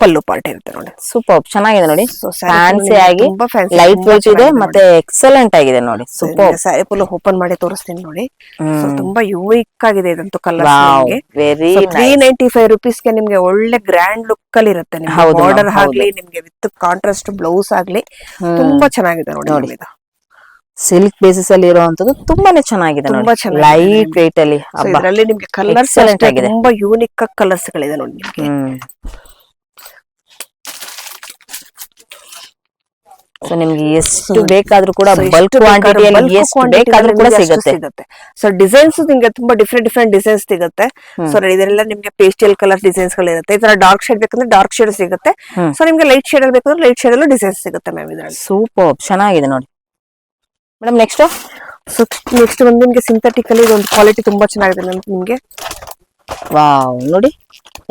ಪಲ್ಲು ಪಾರ್ಟ್ ಇರುತ್ತೆ ನೋಡಿ. ಸೂಪರ್ ಚೆನ್ನಾಗಿದೆ ನೋಡಿ. ಫ್ಯಾನ್ಸಿ ಆಗಿ ಲೈಟ್ ವೇಟ್ ಇದೆ ಮತ್ತೆ ಎಕ್ಸಲೆಂಟ್ ಆಗಿದೆ ನೋಡಿ. ಸೂಪರ್. ಸ್ಯಾರಿ ಫುಲ್ ಓಪನ್ ಮಾಡಿ ತೋರಿಸ್ತೀನಿ ನೋಡಿ. ತುಂಬಾ ಯೂನಿಕ್ ಆಗಿದೆ ಇದಂತೂ ಕಲರ್. ವೆರಿ 395 rupees ಗೆ ನಿಮ್ಗೆ ಒಳ್ಳೆ ಗ್ರ್ಯಾಂಡ್ ಲುಕ್ ಅಲ್ಲಿ ಇರುತ್ತೆ. ನಿಮ್ಗೆ ಬಾರ್ಡರ್ ಆಗ್ಲಿ, ನಿಮ್ಗೆ ವಿತ್ ಕಾಂಟ್ರಾಸ್ಟ್ ಬ್ಲೌಸ್ ಆಗ್ಲಿ ತುಂಬಾ ಚೆನ್ನಾಗಿದೆ ನೋಡಿ. ಸಿಲ್ಕ್ ಬೇಸಿಸ್ ಅಲ್ಲಿ ಇರುವಂತದ್ದು ತುಂಬಾನೇ ಚೆನ್ನಾಗಿದೆ ತುಂಬಾ ನೋಡಿ, ಚೆನ್ನಾಗಿದೆ ಲೈಟ್ ವೇಟ್ ಅಲ್ಲಿ. ಸೊ ಇದರಲ್ಲಿ ನಿಮ್ಗೆ ಕಲರ್ಸ್ Excellent ಆಗಿದೆ. ತುಂಬಾ ಯೂನಿಕ್ ಕಲರ್ಸ್ ಗಳಿದೆ ನೋಡಿ ನಿಮ್ಗೆ. ಸೊ ನಿಮ್ಗೆ ಎಷ್ಟು ಬೇಕಾದ್ರೂ ಕೂಡ ಬಲ್ಕ್ ಕ್ವಾಂಟಿಟಿಯಲ್ಲಿ ಎಷ್ಟು ಬೇಕಾದ್ರೂ ಕೂಡ ಸಿಗುತ್ತೆ. ಸೊ ಡಿಸೈನ್ಸ್ ನಿಮ್ಗೆ ತುಂಬಾ ಡಿಫ್ರೆಂಟ್ ಡಿಸೈನ್ಸ್ ಸಿಗುತ್ತೆ. ಸೊ ಇದೆಲ್ಲ ನಿಮ್ಗೆ ಪೇಸ್ಟಲ್ ಕಲರ್ ಡಿಸೈನ್ಸ್ ಗಳಿರುತ್ತೆ. ಈ ತರ ಡಾರ್ಕ್ ಶೇಡ್ ಬೇಕಂದ್ರೆ ಡಾರ್ಕ್ ಶೇಡ್ ಸಿಗುತ್ತೆ. ಸೊ ನಿಮ್ಗೆ ಲೈಟ್ ಶೇಡ್ ಅಲ್ಲಿ ಬೇಕಂದ್ರೆ ಲೈಟ್ ಶೇಡ್ ಅಲ್ಲೂ ಡಿಸೈನ್ಸ್ ಸಿಗುತ್ತೆ ಮ್ಯಾಮ್ ಇದ್ರಲ್ಲಿ. ಸೂಪರ್ ಚೆನ್ನಾಗಿದೆ ನೋಡಿ ಮೇಡಮ್. ನೆಕ್ಸ್ಟ್ ಬಂದು ನಿಮ್ಗೆ ಸಿಂಥೆಟಿಕ್ ಅಲ್ಲಿ ಒಂದು ಕ್ವಾಲಿಟಿ ತುಂಬಾ ಚೆನ್ನಾಗಿದೆ ನಿಮ್ಗೆ. ವಾವ್ ನೋಡಿ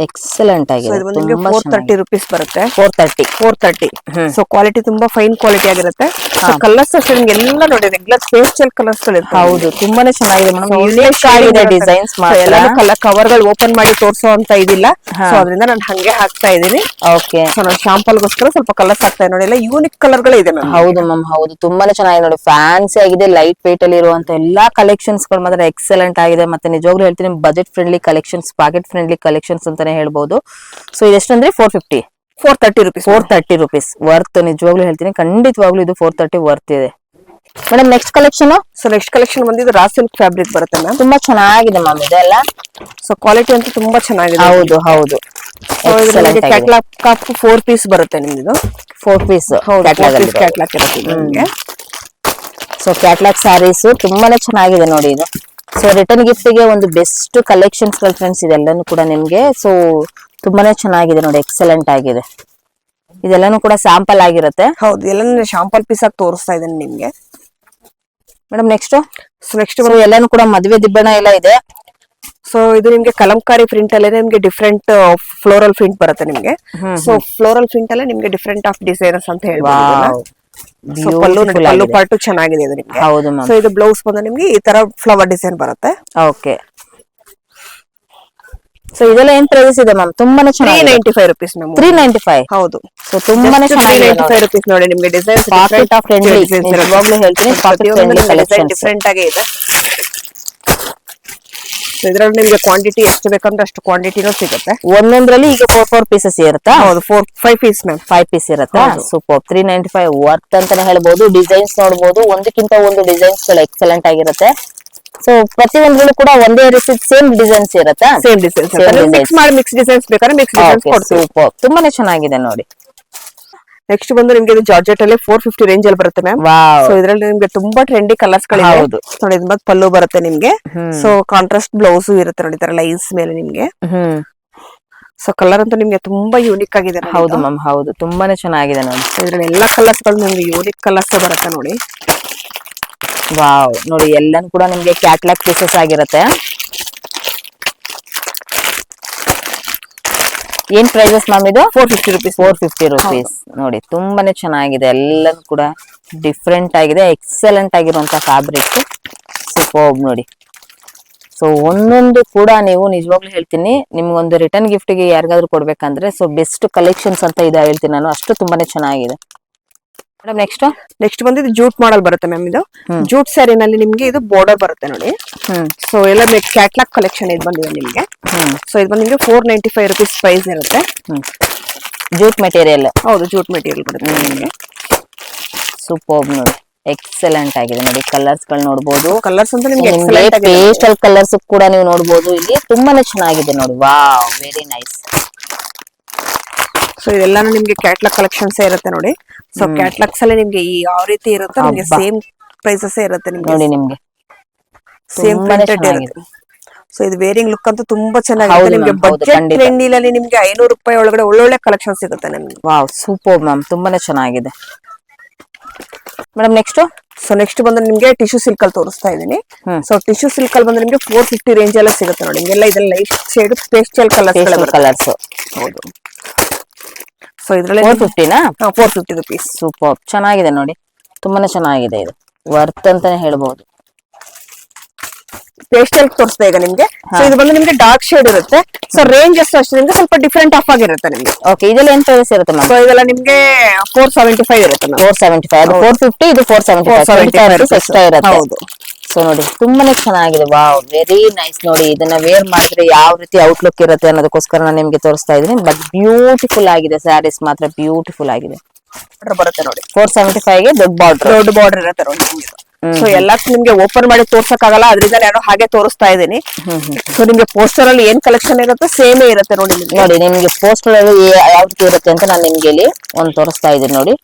ಎಕ್ಸಲೆಂಟ್ ಆಗಿದೆ. ನಿಮ್ಗೆ 430 rupees ಬರುತ್ತೆ. 430. ಸೊ ಕ್ವಾಲಿಟಿ ತುಂಬಾ ಫೈನ್ ಕ್ವಾಲಿಟಿ ಆಗಿರುತ್ತೆ. ಕಲರ್ಸ್ ಅಷ್ಟೇ ನಿಮ್ಗೆ ಎಲ್ಲ ನೋಡಿ ರೆಗ್ಯುಲರ್ ಪೇಸ್ಟಲ್ ಕಲರ್ಸ್ ಗಳಿರುತ್ತೆ. ಹೌದು ತುಂಬಾನೇ ಚೆನ್ನಾಗಿದೆ ಮೇಡಮ್. ಯೂನಿಕ್ ಆಗಿದೆ ಡಿಸೈನ್ಸ್ ಮಾತ್ರ. ಕವರ್ ಗಳು ಓಪನ್ ಮಾಡಿ ತೋರಿಸೋ ಅಂತ ಇದಿಲ್ಲ. ಸೊ ಅದರಿಂದ ನಾನು ಹಂಗೆ ಹಾಕ್ತಾ ಇದೀನಿ. ಓಕೆ. ಸೊ ನಾನು ಶಾಂಪಲ್ ಗೋಸ್ಕರ ಸ್ವಲ್ಪ ಕಲರ್ಸ್ ಹಾಕ್ತಾ ನೋಡಿ. ಎಲ್ಲ ಯೂನಿಕ್ ಕಲರ್ ಗಳು ಇದೆ ಮ್ಯಾಮ್. ಹೌದು ಮ್ಯಾಮ್, ಹೌದು ತುಂಬಾನೇ ಚೆನ್ನಾಗಿದೆ ನೋಡಿ. ಫ್ಯಾನ್ಸಿ ಆಗಿದೆ, ಲೈಟ್ ವೇಟ್ ಅಲ್ಲಿ ಇರುವಂತ ಎಲ್ಲಾ ಕಲೆಕ್ಷನ್ಸ್ ಗಳು ಮಾತ್ರ ಎಕ್ಸಲೆಂಟ್ ಆಗಿದೆ. ಮತ್ತೆ ನಿಜವಾಗ್ಲೂ ಹೇಳ್ತೀನಿ budget friendly collections, pocket friendly collections ಅಂತಾನೆ ಹೇಳ್ಬೋದು. ಸೊ ಇದೆಷ್ಟಂದ್ರೆ 430 rupees. 430 rupees worth. ನಿಜವಾಗ್ಲೂ ಹೇಳ್ತೀನಿ ಖಂಡಿತವಾಗ್ಲೂ ಇದು 430 ವರ್ತ್ ಇದೆ madam. Next collection. So next collection ಬಂದಿದ್ದು ರಾ ಸಿಲ್ಕ್ ಫ್ಯಾಬ್ರಿಕ್ ಬರುತ್ತೆ ಮ್ಯಾಮ್. ತುಂಬಾ ಚೆನ್ನಾಗಿದೆ ಮ್ಯಾಮ್ ಇದೆಲ್ಲ. ಸೊ ಕ್ವಾಲಿಟಿ ಅಂತೂ ತುಂಬಾ ಚೆನ್ನಾಗಿದೆ. ಹೌದು ಹೌದು. ಕ್ಯಾಟ್ಲಾಗ್ 4 ಪೀಸ್ ಬರುತ್ತೆ ನಿಮ್ದು. 4 ಪೀಸ್ ಕ್ಯಾಟ್ಲಾಗ್ ಇರುತ್ತೆ ನಿಮ್ಗೆ. ಸೊ ಕ್ಯಾಟ್ಲಾಗ್ ಸ್ಯಾರೀಸ್ ತುಂಬಾನೇ ಚೆನ್ನಾಗಿದೆ ನೋಡಿ ಇದು. ಸೊ ರಿಟರ್ನ್ ಗಿಫ್ಟ್ ಗೆ ಒಂದು ಬೆಸ್ಟ್ ಕಲೆಕ್ಷನ್ಸ್ ಗಳು ಫ್ರೆಂಡ್ಸ್ ಇದೆಲ್ಲಾನು ಕೂಡ ನಿಮ್ಗೆ. ಸೊ ತುಂಬಾನೇ ಚೆನ್ನಾಗಿದೆ ನೋಡಿ, ಎಕ್ಸಲೆಂಟ್ ಆಗಿದೆ. ಇದೆಲ್ಲಾನು ಕೂಡ ಸ್ಯಾಂಪಲ್ ಆಗಿರುತ್ತೆ. ಹೌದು ಎಲ್ಲ ಶಾಂಪಲ್ ಪೀಸ್ ಆಗಿ ತೋರಿಸ್ತಾ ಇದ್ದೇನೆ ನಿಮ್ಗೆ ಮೇಡಮ್. ನೆಕ್ಸ್ಟ್ ನೆಕ್ಸ್ಟ್ ಎಲ್ಲಾನು ಕೂಡ ಮದುವೆ ದಿಬ್ಬಣ ಎಲ್ಲ ಇದೆ. ಸೊ ಇದು ನಿಮ್ಗೆ ಕಲಂಕಾರಿ ಪ್ರಿಂಟ್ ಅಲ್ಲೇ ನಿಮ್ಗೆ ಡಿಫ್ರೆಂಟ್ ಫ್ಲೋರಲ್ ಪ್ರಿಂಟ್ ಬರುತ್ತೆ ನಿಮ್ಗೆ. ಸೊ ಫ್ಲೋರಲ್ ಪ್ರಿಂಟ್ ಅಲ್ಲೇ ನಿಮ್ಗೆ ಡಿಫ್ರೆಂಟ್ ಆಫ್ ಡಿಸೈನರ್ಸ್ ಅಂತ ಹೇಳ್ಬೋದು. ಪಲ್ಲು ಪಾರ್ಟ್ ಚೆನ್ನಾಗಿದೆ ಇದು ನಿಮ್ಗೆ. ಹೌದು ಮ್ಯಾಮ್. ಸೊ ಇದು ಬ್ಲೌಸ್ ಬಂದು ನಿಮ್ಗೆ ಈ ತರ ಫ್ಲವರ್ ಡಿಸೈನ್ ಬರುತ್ತೆ. ಓಕೆ. ಸೊ ಇದೆಲ್ಲ ಏನ್ ಪ್ರೈಸ್ ಇದೆ ಮ್ಯಾಮ್? ತುಂಬಾನೇ ಚೆನ್ನಾಗಿದೆ. 395 rupees ಮ್ಯಾಮ್. 395. ಹೌದು. ಸೊ ತುಂಬಾನೇ ಚೆನ್ನಾಗಿದೆ. 395 rupees ನೋಡಿ ನಿಮ್ಗೆ ಡಿಸೈನ್ಸ್ ಪಾಕೆಟ್ ಆಫ್ ಫ್ರೆಂಡ್ಲಿ. ನಿಜವಾಗ್ಲೂ ಹೇಳ್ತೀನಿ ಪಾಕೆಟ್ ಫ್ರೆಂಡ್ಲಿ ಕಲೆಕ್ಷನ್ ಡಿಫರೆಂಟ್ ಆಗಿ ಇದೆ. ಇದರಲ್ಲಿ ನಿಮ್ಗೆ ಕ್ವಾಂಟಿಟಿ ಎಷ್ಟು ಬೇಕಂದ್ರೆ ಅಷ್ಟು ಕ್ವಾಂಟಿಟಿನೂ ಸಿಗುತ್ತೆ. ಒಂದೊಂದ್ರಲ್ಲಿ ಈಗ 4 ಪೀಸಸ್ ಇರುತ್ತಾ? ಹೌದು 5 ಪೀಸ್ ಮ್ಯಾಮ್. 5 ಪೀಸ್ ಇರುತ್ತಾ? ಸೂಪರ್. 395 ವರ್ತ್ ಅಂತಾನೆ ಹೇಳ್ಬೋದು. ಡಿಸೈನ್ಸ್ ನೋಡಬಹುದು, ಒಂದಕ್ಕಿಂತ ಒಂದು ಡಿಸೈನ್ಸ್ ಗಳು ಎಕ್ಸಲೆಂಟ್ ಆಗಿರುತ್ತೆ. ಸೊ ಪ್ರತಿಯೊಂದ್ರಲ್ಲೂ ಕೂಡ ಒಂದೇ ರೀತಿ ಸೇಮ್ ಡಿಸೈನ್ಸ್ ಇರುತ್ತಾ? Same designs. ಮಿಕ್ಸ್ ಮಾಡಿ ಮಿಕ್ಸ್ ಡಿಸೈನ್ಸ್ ಬೇಕಾದ್ರೆ ಮಿಕ್ಸ್ ಡಿಸೈನ್ಸ್ ಕೊಡ್ತೀವಿ. ಸೂಪರ್. ತುಂಬಾನೇ ಚೆನ್ನಾಗಿದೆ ನೋಡಿ. ನೆಕ್ಸ್ಟ್ ಬಂದು ನಿಮ್ಗೆ ಇದು ಜಾರ್ಜೆಟ್ ಅಲ್ಲಿ 450 ರೇಂಜ್ ಅಲ್ಲಿ ಬರುತ್ತೆ ಮ್ಯಾಮ್. ಸೊ ಇದರಲ್ಲಿ ನಿಮ್ಗೆ ತುಂಬಾ ಟ್ರೆಂಡಿ ಕಲರ್ಸ್ ಗಳಿವೆ. ಹೌದು ನೋಡಿ ಇದು ಮತ್ತೆ ಪಲ್ಲು ಬರುತ್ತೆ ನಿಮ್ಗೆ. ಸೊ ಕಾಂಟ್ರಾಸ್ಟ್ ಬ್ಲೌಸ್ ಇರುತ್ತೆ ನೋಡಿ ತರ ಲೈನ್ಸ್ ಮೇಲೆ ನಿಮ್ಗೆ. ಸೊ ಕಲರ್ ಅಂತೂ ನಿಮ್ಗೆ ತುಂಬಾ ಯೂನಿಕ್ ಆಗಿದೆ. ಹೌದು ಮ್ಯಾಮ್, ಹೌದು ತುಂಬಾನೇ ಚೆನ್ನಾಗಿದೆ ನೋಡಿ. ಇದ್ರಲ್ಲಿ ಎಲ್ಲಾ ಕಲರ್ಸ್ ಗಳು ನಿಮ್ಗೆ ಯೂನಿಕ್ ಕಲರ್ಸ್ ಬರುತ್ತೆ ನೋಡಿ. ವಾವ್ ನೋಡಿ ಎಲ್ಲಾನು ಕೂಡ ನಿಮ್ಗೆ ಕ್ಯಾಟ್ಲಾಗ್ ಪೀಸಸ್ ಆಗಿರುತ್ತೆ. ಏನ್ ಪ್ರೈಸಸ್ ಮ್ಯಾಮ್ ಇದು? 450 rupees. 450 rupees ನೋಡಿ. ತುಂಬಾನೇ ಚೆನ್ನಾಗಿದೆ, ಎಲ್ಲಾನು ಕೂಡ ಡಿಫ್ರೆಂಟ್ ಆಗಿದೆ, ಎಕ್ಸಲೆಂಟ್ ಆಗಿರುವಂತ ಫ್ಯಾಬ್ರಿಕ್. ಸೂಪರ್ ನೋಡಿ. ಸೊ ಒಂದೊಂದು ಕೂಡ ನೀವು ನಿಜವಾಗ್ಲೂ ಹೇಳ್ತೀನಿ ನಿಮ್ಗೊಂದು ರಿಟರ್ನ್ ಗಿಫ್ಟ್ ಗೆ ಯಾರಿಗಾದ್ರೂ ಕೊಡ್ಬೇಕಂದ್ರೆ ಸೊ ಬೆಸ್ಟ್ ಕಲೆಕ್ಷನ್ಸ್ ಅಂತ ಇದೆ ಹೇಳ್ತೀನಿ ನಾನು. ಅಷ್ಟು ತುಂಬಾನೇ ಚೆನ್ನಾಗಿದೆ ಮೇಡಮ್. ನೆಕ್ಸ್ಟ್ ಬಂದಿದ್ದು ಜೂಟ್ ಮಾಡಲ್ ಬರುತ್ತೆ ಮ್ಯಾಮ್. ಇದು ಜೂಟ್ ಸ್ಯಾರಿನಲ್ಲಿ ನಿಮ್ಗೆ ಇದು ಬಾರ್ಡರ್ ಬರುತ್ತೆ ನೋಡಿ. ಸೊ ಎಲ್ಲ ಕ್ಯಾಟ್ಲಾಗ್ ಕಲೆಕ್ಷನ್ ಇದು ಬಂದಿದೆ ನಿಮ್ಗೆ. ಸೊ ಇದು ಬಂದು ನಿಮ್ಗೆ 495 rupees ಪ್ರೈಸ್ ಇರುತ್ತೆ. Jute material. ಹೌದು ಜೂಟ್ ಮೆಟೀರಿಯಲ್ ಬರುತ್ತೆ ನಿಮ್ಗೆ. ಸೂಪರ್ ನೋಡಿ, ಎಕ್ಸಲೆಂಟ್ ಆಗಿದೆ ನೋಡಿ. ಕಲರ್ಸ್ ಗಳು ನೋಡಬಹುದು. ಕಲರ್ಸ್ ಅಂತ ನಿಮ್ಗೆ ಪೇಸ್ಟಲ್ ಕಲರ್ಸ್ ಕೂಡ ನೀವು ನೋಡಬಹುದು ಇಲ್ಲಿ. ತುಂಬಾನೇ ಚೆನ್ನಾಗಿದೆ ನೋಡಿ. Wow very nice. ಸೊ ಇದೆಲ್ಲಾನು ನಿಮ್ಗೆ ಕ್ಯಾಟ್ಲಾಗ್ ಕಲೆಕ್ಷನ್ಸ್ ಇರುತ್ತೆ ನೋಡಿ. ಸೊ ಕ್ಯಾಟ್ಲಾಗ್ಸ್ ಅಲ್ಲಿ ನಿಮ್ಗೆ ಈ ಯಾವ ರೀತಿ ಇರುತ್ತೆ ನಿಮ್ಗೆ ಸೇಮ್ ಪ್ರೈಸಸ್ ಇರುತ್ತೆ ನಿಮ್ಗೆ ನೋಡಿ. ನಿಮ್ಗೆ ಸೇಮ್ ಪ್ರಿಂಟೆಡ್ ಇರುತ್ತೆ. ಸೊ ಇದು ವೇರಿಂಗ್ ಲುಕ್ ಅಂತೂ ತುಂಬಾ ಚೆನ್ನಾಗಿದೆ ನಿಮ್ಗೆ. ಬಜೆಟ್ ಟ್ರೆಂಡಿನಲ್ಲಿ ನಿಮ್ಗೆ 500 ರೂಪಾಯಿ ಒಳಗಡೆ ಒಳ್ಳೊಳ್ಳೆ ಕಲೆಕ್ಷನ್ ಸಿಗುತ್ತೆ ನಿಮ್ಗೆ. ವಾವ್ ಸೂಪರ್ ಮ್ಯಾಮ್, ತುಂಬಾನೇ ಚೆನ್ನಾಗಿದೆ ಮೇಡಮ್. ನೆಕ್ಸ್ಟ್ ಬಂದ್ರೆ ನಿಮ್ಗೆ ಟಿಶ್ಯೂ ಸಿಲ್ಕ್ ಅಲ್ಲಿ ತೋರಿಸ್ತಾ ಇದೀನಿ. ಸೊ ಟಿಶ್ಯೂ ಸಿಲ್ಕ್ ಅಲ್ಲಿ ಬಂದ್ರೆ ನಿಮ್ಗೆ 450 ರೇಂಜ್ ಎಲ್ಲ ಸಿಗುತ್ತೆ ನೋಡಿ. ನಿಮ್ಗೆಲ್ಲ ಇದೆಲ್ಲ ಲೈಟ್ ಶೇಡ್ ಪೇಸ್ಟಲ್ ಕಲರ್ಸ್. ಹೌದು. ಸೊ ಇದ್ರಲ್ಲಿ 450 rupees. ಸೂಪರ್ ಚೆನ್ನಾಗಿದೆ ನೋಡಿ. ತುಂಬಾನೇ ಚೆನ್ನಾಗಿದೆ. ಇದು ವರ್ತ್ ಅಂತಾನೆ ಹೇಳ್ಬಹುದು. ಪೇಸ್ಟಲ್ ತೋರಿಸ್ತಾ ಈಗ ನಿಮ್ಗೆ. ಸೊ ಇದು ಬಂದು ನಿಮ್ಗೆ ಡಾರ್ಕ್ ಶೇಡ್ ಇರುತ್ತೆ. ಸೊ ರೇಂಜ್ ಎಷ್ಟು ಅಷ್ಟೇ ನಿಮ್ಗೆ ಸ್ವಲ್ಪ ಡಿಫ್ರೆಂಟ್ ಆಫ್ ಆಗಿರುತ್ತೆ ನಿಮ್ಗೆ. ಓಕೆ. ಇದೆಲ್ಲ ಏನ್ ಪ್ರೈಸ್ ಇರುತ್ತೆ ಮ್ಯಾಮ್? ಸೊ ಇದೆಲ್ಲ ನಿಮ್ಗೆ 475 ಇರುತ್ತೆ ಮ್ಯಾಮ್. 475. ಅದು 450, ಇದು 475 ಎಕ್ಸ್ಟ್ರಾ ಇರುತ್ತೆ. ಹೌದು. ಸೊ ನೋಡಿ ತುಂಬಾನೇ ಚೆನ್ನಾಗಿದೆ. ವಾವ್ ವೆರಿ ನೈಸ್ ನೋಡಿ. ಇದನ್ನ ವೇರ್ ಮಾಡಿದ್ರೆ ಯಾವ ರೀತಿ ಔಟ್ಲುಕ್ ಇರುತ್ತೆ ಅನ್ನೋದಕ್ಕೋಸ್ಕರ ನಾನು ನಿಮ್ಗೆ ತೋರಿಸ್ತಾ ಇದೀನಿ. ಬಟ್ ಬ್ಯೂಟಿಫುಲ್ ಆಗಿದೆ ಸ್ಯಾರೀಸ್ ಮಾತ್ರ ಬ್ಯೂಟಿಫುಲ್ ಆಗಿದೆ. ಬರುತ್ತೆ ನೋಡಿ. 475 ಗೆ ದೊಡ್ಡ ಬಾರ್ಡರ್ ಇರುತ್ತೆ ನೋಡಿ. ಸೊ ಎಲ್ಲಾ ನಿಮ್ಗೆ ಓಪನ್ ಮಾಡಿ ತೋರ್ಸಕ್ ಆಗಲ್ಲ, ಅದರಿಂದ ನಾನು ಹಾಗೆ ತೋರಿಸ್ತಾ ಇದ್ದೀನಿ. ಸೊ ನಿಮ್ಗೆ ಪೋಸ್ಟರ್ ಅಲ್ಲಿ ಏನ್ ಕಲೆಕ್ಷನ್ ಇರುತ್ತೆ ಸೇಮೇ ಇರುತ್ತೆ ನೋಡಿ ನಿಮ್ಗೆ. ನೋಡಿ ನಿಮ್ಗೆ ಪೋಸ್ಟರ್ ಯಾವ ರೀತಿ ಇರುತ್ತೆ ಅಂತ ನಾನು ನಿಮ್ಗೆ ಇಲ್ಲಿ ಒಂದು ತೋರಿಸ್ತಾ ಇದ್ದೀನಿ ನೋಡಿ.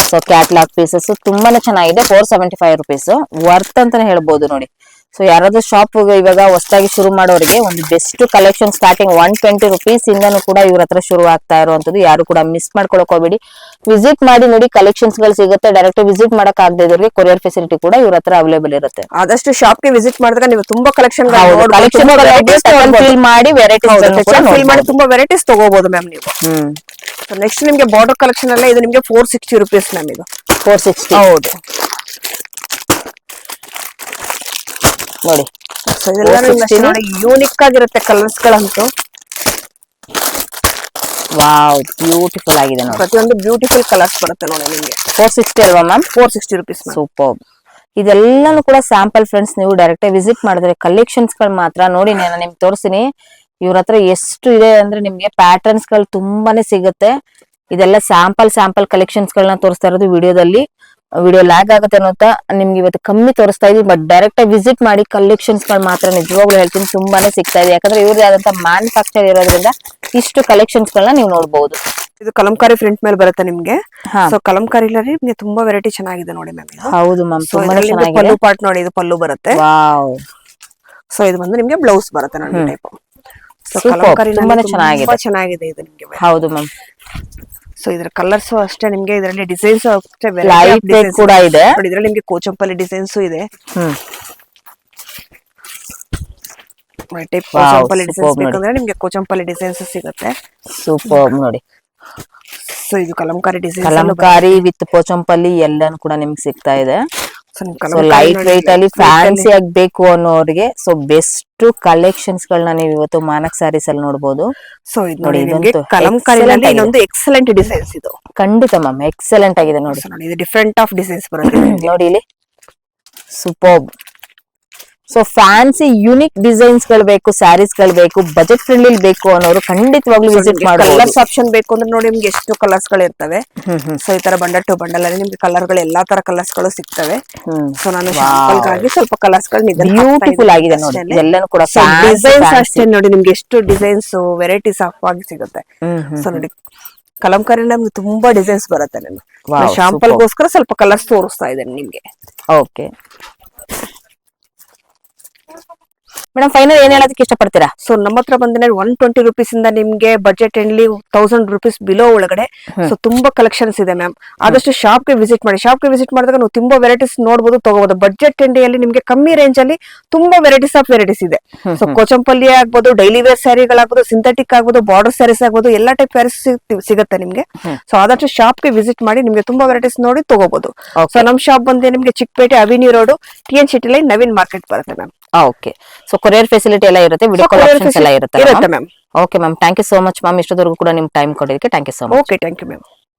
ಸೊ ಕ್ಯಾಟ್ಲಾಗ್ ಪೀಸಸ್ ತುಂಬಾನೇ ಚೆನ್ನಾಗಿದೆ. 475 ರುಪೀಸ್ ವರ್ತ್ ಅಂತಾನೆ ಹೇಳ್ಬೋದು ನೋಡಿ. ಸೊ ಯಾರಾದ್ರೂ ಶಾಪ್ ಇವಾಗ ಹೊಸದಾಗಿ ಶುರು ಮಾಡೋರಿಗೆ ಒಂದು ಬೆಸ್ಟ್ ಕಲೆಕ್ಷನ್ ಸ್ಟಾರ್ಟಿಂಗ್ 120 ರುಪೀಸ್ ಇಂದನೂ ಕೂಡ ಇವ್ರ ಹತ್ರ ಶುರು ಆಗ್ತಾ ಇರುವಂತದ್ದು. ಯಾರು ಕೂಡ ಮಿಸ್ ಮಾಡ್ಕೊಳಕ್ ಹೋಗ್ಬೇಡಿ, ವಿಸಿಟ್ ಮಾಡಿ ನೋಡಿ. ಕಲೆಕ್ಷನ್ಸ್ ಗಳು ಸಿಗುತ್ತೆ. ಡೈರೆಕ್ಟ್ ವಿಸಿಟ್ ಮಾಡಕ್ ಆಗದೆ ಇರೋರಿಗೆ ಕೊರಿಯರ್ ಫೆಸಿಲಿಟಿ ಕೂಡ ಇವ್ರ ಹತ್ರ ಅವೈಲೇಬಲ್ ಇರುತ್ತೆ. ಆದಷ್ಟು ಶಾಪ್ ಗೆ ವಿಸಿಟ್ ಮಾಡಿದ್ರೆ ನೀವು ತುಂಬಾ ಕಲೆಕ್ಷನ್ ಫೀಲ್ ಮಾಡಿ ವೆರೈಟೀಸ್ ತುಂಬಾ ವೆರೈಟೀಸ್ ತಗೋಬಹುದು ಮ್ಯಾಮ್ ನೀವು. ನೆಕ್ಸ್ಟ್ ನಿಮ್ಗೆ ಬಾರ್ಡರ್ ಕಲೆಕ್ಷನ್ ಅಲ್ಲ, ಇದು ನಿಮ್ಗೆ 460 ರುಪೀಸ್ ಮ್ಯಾಮ್. ಇದು 460 ಹೌದು ನೋಡಿ. ಯೂನಿಕ್ ಆಗಿರುತ್ತೆ ಕಲರ್ಸ್ ಗಳಂತೂ. ವಾವ್ ಬ್ಯೂಟಿಫುಲ್ ಆಗಿದೆ ನೋಡಿ. ಪ್ರತಿಯೊಂದು ಬ್ಯೂಟಿಫುಲ್ ಕಲರ್ಸ್ ಬರುತ್ತೆ ನೋಡಿ ನಿಮ್ಗೆ. 460 ಅಲ್ವಾ ಮ್ಯಾಮ್? 460 ರುಪೀಸ್. ಸೂಪರ್. ಇದೆಲ್ಲಾನು ಕೂಡ ಸ್ಯಾಂಪಲ್ ಫ್ರೆಂಡ್ಸ್. ನೀವು ಡೈರೆಕ್ಟ್ ವಿಸಿಟ್ ಮಾಡಿದ್ರೆ ಕಲೆಕ್ಷನ್ಸ್ ಗಳು ಮಾತ್ರ ನೋಡಿ ನಾನು ನಿಮ್ಗೆ ತೋರಿಸ್ತೀನಿ. ಇವ್ರ ಹತ್ರ ಎಷ್ಟು ಇದೆ ಅಂದ್ರೆ ನಿಮ್ಗೆ ಪ್ಯಾಟರ್ನ್ಸ್ ಗಳು ತುಂಬಾನೇ ಸಿಗುತ್ತೆ. ಇದೆಲ್ಲ ಸ್ಯಾಂಪಲ್ ಕಲೆಕ್ಷನ್ಸ್ ಗಳನ್ನ ತೋರಿಸ್ತಾ ಇರೋದು ವಿಡಿಯೋದಲ್ಲಿ. ವಿಡಿಯೋ ಲ್ಯಾಗ್ ಆಗುತ್ತೆ ಅನ್ನೋಂತ ನಿಮ್ಗೆ ಇವತ್ತು ಕಮ್ಮಿ ತೋರಿಸ್ತಾ ಇದೀವಿ. ಬಟ್ ಡೈರೆಕ್ಟ್ ಆಗಿ ವಿಸಿಟ್ ಮಾಡಿ ಕಲೆಕ್ಷನ್ಸ್ ಗಳು ಮಾತ್ರ ನಿಜವಾಗ್ಲೂ ಹೇಳ್ತೀನಿ ತುಂಬಾನೇ ಸಿಗ್ತಾ ಇದೆ. ಯಾಕಂದ್ರೆ ಇವ್ರದೇ ಆದಂತ ಮ್ಯಾನುಫ್ಯಾಕ್ಚರ್ ಇರೋದ್ರಿಂದ ಇಷ್ಟು ಕಲೆಕ್ಷನ್ಸ್ ಗಳನ್ನ ನೀವು ನೋಡಬಹುದು. ಇದು ಕಲಂಕಾರಿ ಪ್ರಿಂಟ್ ಮೇಲೆ ಬರುತ್ತೆ ನಿಮ್ಗೆ. ಸೊ ಕಲಂಕಾರಿಲಲ್ಲಿ ನಿಮ್ಗೆ ತುಂಬಾ ವೆರೈಟಿ ಚೆನ್ನಾಗಿದೆ ನೋಡಿ ಮ್ಯಾಮ್. ಹೌದು ಮ್ಯಾಮ್, ತುಂಬಾ ಚೆನ್ನಾಗಿದೆ. ಪಲ್ಲು ಪಾರ್ಟ್ ನೋಡಿ, ಇದು ಪಲ್ಲು ಬರುತ್ತೆ. ವಾವ್. ಸೊ ಇದು ಬಂದು ನಿಮ್ಗೆ ಬ್ಲೌಸ್ ಬರುತ್ತೆ ನೋಡಿ ಟೈಪ್. ಸೊ ತುಂಬಾನೇ ಚೆನ್ನಾಗಿದೆ ಇದು ನಿಮ್ಗೆ. ಹೌದು ಮ್ಯಾಮ್. ಸೊ ಇದ್ರ ಕಲರ್ಸ್ ಅಷ್ಟೇ ನಿಮ್ಗೆ, ಇದರಲ್ಲಿ ಡಿಸೈನ್ಸ್ ಅಷ್ಟೇ ಲೈಟ್ ವೇಟ್ ಕೂಡ ಇದೆ ನೋಡಿ. ಇದರಲ್ಲಿ ನಿಮ್ಗೆ ಕೋಚಂಪಲ್ಲಿ ಡಿಸೈನ್ಸ್ ಇದೆ. ಟೈಪ್ ಕೋಚಂಪಲ್ಲಿ ಡಿಸೈನ್ಸ್ ಬೇಕಂದ್ರೆ ನಿಮ್ಗೆ ಕೋಚಂಪಲ್ಲಿ ಡಿಸೈನ್ಸ್ ಸಿಗುತ್ತೆ. ಸೂಪರ್ ನೋಡಿ. ಸೊ ಇದು ಕಲಂಕಾರಿ ಡಿಸೈನ್, ಕಲಂಕಾರಿ ವಿತ್ ಪೋಚಂಪಲ್ಲಿ ಎಲ್ಲಾನು ಕೂಡ ನಿಮ್ಗೆ ಸಿಗ್ತಾ ಇದೆ. ಸೊ ಲೈಟ್ ವೇಟ್ ಅಲ್ಲಿ ಫ್ಯಾನ್ಸಿ ಆಗಿ ಬೇಕು ಅನ್ನೋರಿಗೆ ಸೊ ಬೆಸ್ಟ್ ಕಲೆಕ್ಷನ್ಸ್ ಗಳನ್ನ ನೀವು ಇವತ್ತು ಮಾನಕ್ ಸ್ಯಾರೀಸ್ ಅಲ್ಲಿ ನೋಡಬಹುದು. ಸೊ ಇದು ನೋಡಿ ನಿಮ್ಗೆ ಕಲಂಕಾರಿನಲ್ಲಿ ಇನ್ನೊಂದು ಎಕ್ಸಲೆಂಟ್ ಡಿಸೈನ್ಸ್ ಇದು. ಖಂಡಿತ ಮ್ಯಾಮ್ ಎಕ್ಸಲೆಂಟ್ ಆಗಿದೆ ನೋಡಿ. ಇದು ಡಿಫರೆಂಟ್ ಆಫ್ ಡಿಸೈನ್ಸ್ ಬರುತ್ತೆ ನೋಡಿ ಇಲ್ಲಿ. Super. So fancy unique designs ಗಳು ಬೇಕು, ಸ್ಯಾರೀಸ್ ಗಳು ಬೇಕು, ಬಜೆಟ್ ಫ್ರೆಂಡ್ಲಿ ಬೇಕು ಅನ್ನೋರು ಖಂಡಿತವಾಗ್ಲೂ ವಿಸಿಟ್ ಮಾಡಿ. ಕಲರ್ಸ್ ಆಪ್ಷನ್ ಬೇಕು ಅಂದ್ರೆ ನೋಡಿ ನಿಮ್ಗೆ ಎಷ್ಟು ಕಲರ್ಸ್ ಗಳು ಇರ್ತವೆ. ಸೊ ಈ ತರ ಬಂಡಲ್ ಟು ಬಂಡಲ್ ಅಲ್ಲಿ ನಿಮ್ಗೆ ಕಲರ್ ಗಳು ಎಲ್ಲಾ ತರ ಕಲರ್ಸ್ ಗಳು ಸಿಗ್ತವೆ. ಸೊ ನಾನು ಶಾಂಪಲ್ ಗಾಗಿ ಸ್ವಲ್ಪ ಕಲರ್ಸ್ ಗಳು ಬ್ಯೂಟಿಫುಲ್ ಆಗಿದೆ ನೋಡಿ. ಎಲ್ಲಾನು ಕೂಡ ಡಿಸೈನ್ಸ್ ಅಷ್ಟೇ ನೋಡಿ ನಿಮ್ಗೆ ಎಷ್ಟು ಡಿಸೈನ್ಸ್ ವೆರೈಟೀಸ್ ಆಗಿ ಸಿಗುತ್ತೆ. ಸೊ ನೋಡಿ ಕಲಂಕಾರಿ ನಮ್ಗೆ ತುಂಬಾ ಡಿಸೈನ್ಸ್ ಬರುತ್ತೆ. ನಾನು ಶಾಂಪಲ್ ಗೋಸ್ಕರ ಸ್ವಲ್ಪ ಕಲರ್ಸ್ ತೋರಿಸ್ತಾ ಇದ್ದೇನೆ ನಿಮ್ಗೆ. ಓಕೆ ಮೇಡಮ್, ಫೈನಲ್ ಏನ್ ಹೇಳೋದಕ್ಕೆ ಇಷ್ಟಪಡ್ತೀರಾ? ಸೊ ನಮ್ಮ ಹತ್ರ ಬಂದ್ರೆ 120 ರುಪೀಸ್ ಇಂದ ನಿಮ್ಗೆ ಬಜೆಟ್ ಎಂಡ್ಲಿ 1000 ರುಪೀಸ್ ಬಿಲೋ ಒಳಗಡೆ ಸೊ ತುಂಬಾ ಕಲೆಕ್ಷನ್ಸ್ ಇದೆ ಮ್ಯಾಮ್. ಆದಷ್ಟು ಶಾಪ್ ಗೆ ವಿಸಿಟ್ ಮಾಡಿ. ಶಾಪ್ ಗೆ ವಿಸಿಟ್ ಮಾಡಿದಾಗ ನೀವು ತುಂಬಾ ವೆರೈಟೀಸ್ ನೋಡಬಹುದು, ತಗೋಬಹುದು. ಬಜೆಟ್ ಎಂಡಿಯಲ್ಲಿ ನಿಮ್ಗೆ ಕಮ್ಮಿ ರೇಂಜ್ ಅಲ್ಲಿ ತುಂಬಾ ವೆರೈಟೀಸ್ ಇದೆ. ಸೊ ಕೋಚಂಪಲ್ಲಿ ಆಗ್ಬೋದು, ಡೈಲಿ ವೇರ್ ಸ್ಯಾರಿಗಳಾಗ್ಬೋದು, ಸಿಂಥೆಟಿಕ್ ಆಗ್ಬೋದು, ಬಾರ್ಡರ್ ಸ್ಯಾರೀಸ್ ಆಗ್ಬೋದು, ಎಲ್ಲಾ ಟೈಪ್ ಸ್ಯಾರೀಸ್ ಸಿಗುತ್ತೆ ನಿಮ್ಗೆ. ಸೊ ಆದಷ್ಟು ಶಾಪ್ ಗೆ ವಿಸಿಟ್ ಮಾಡಿ ನಿಮ್ಗೆ ತುಂಬಾ ವೆರೈಟೀಸ್ ನೋಡಿ ತಗೋಬಹುದು. ಸೊ ನಮ್ ಶಾಪ್ ಬಂದ್ರೆ ನಿಮ್ಗೆ Chickpet avenue road, TN city line, Naveen market ಬರುತ್ತೆ ma'am. Okay. So courier facility ಎಲ್ಲ ಇರುತ್ತೆ, ವಿಡಿಯೋ ಕಾಲ್ ಆಪ್ಷನ್ಸ್ ಎಲ್ಲ ಇರುತ್ತೆ ma'am. Okay ma'am, thank you so much ma'am. ಇಷ್ಟೊತ್ತವರೆಗೂ ಕೂಡ ನಿಮ್ ಟೈಮ್ ಕೊಡೋದಕ್ಕೆ thank you so much. Okay, thank you ma'am.